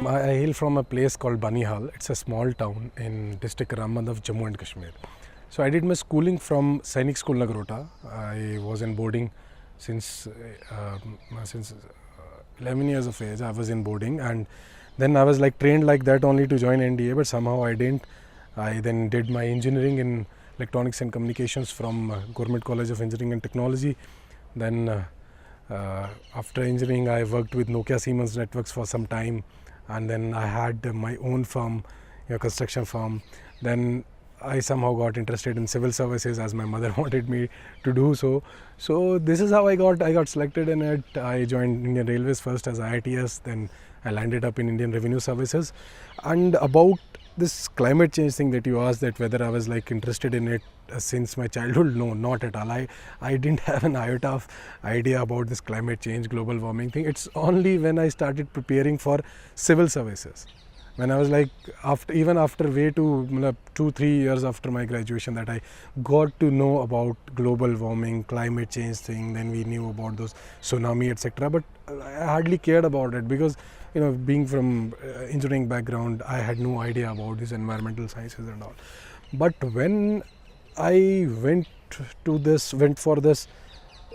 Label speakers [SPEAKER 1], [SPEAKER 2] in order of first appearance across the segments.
[SPEAKER 1] I hail from a place called Banihal. It's a small town in district Ramban of Jammu and Kashmir. So I did my schooling from Sainik School Nagrota. I was in boarding since 11 years of age. I was in boarding, and then I was like trained like that only to join NDA, but somehow I didn't. I then did my engineering in electronics and communications from Government College of Engineering and Technology. Then after engineering, I worked with Nokia Siemens Networks for some time, and then I had my own firm, construction firm. Then I somehow got interested in civil services, as my mother wanted me to do so. So this is how I got selected in it. I joined Indian Railways first as IITS, then I landed up in Indian Revenue Services. And about this climate change thing that you asked, that whether I was like interested in it since my childhood, no, not at all. I didn't have an iota of idea about this climate change, global warming thing. It's only when I started preparing for civil services, when I was like, after way too 2-3 years after my graduation, that I got to know about global warming, climate change thing. Then we knew about those tsunami, etc. But I hardly cared about it because, being from engineering background, I had no idea about these environmental sciences and all. But when I went for this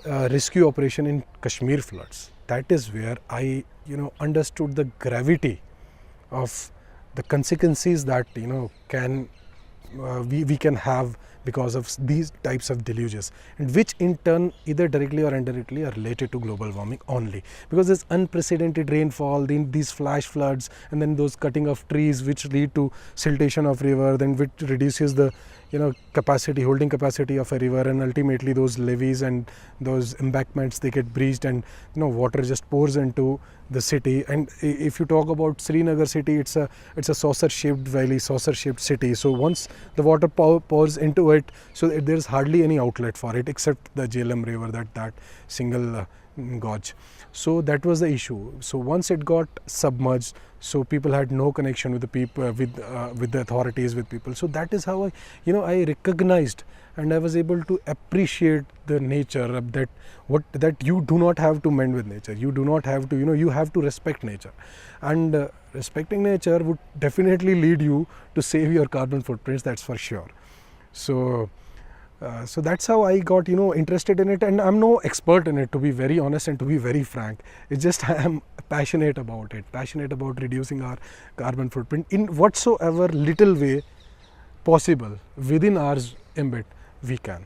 [SPEAKER 1] rescue operation in Kashmir floods, that is where I understood the gravity of the consequences that we can have because of these types of deluges, and which in turn either directly or indirectly are related to global warming only, because there's unprecedented rainfall, these flash floods, and then those cutting of trees which lead to siltation of river, then which reduces the holding capacity of a river, and ultimately those levees and those embankments, they get breached, and water just pours into the city. And if you talk about Srinagar city, it's a saucer-shaped valley, saucer-shaped city. So once the water pours into it, so there's hardly any outlet for it except the Jhelum river, that single gorge. So that was the issue. So once it got submerged, so people had no connection with the people, with the authorities, with people. So that is how I recognized, and I was able to appreciate the nature, that you do not have to mend with nature. You do not have to, you have to respect nature, and respecting nature would definitely lead you to save your carbon footprints. That's for sure. So that's how I got interested in it, and I'm no expert in it, to be very honest and to be very frank. It's just I am passionate about it, passionate about reducing our carbon footprint in whatsoever little way possible within our ambit we can.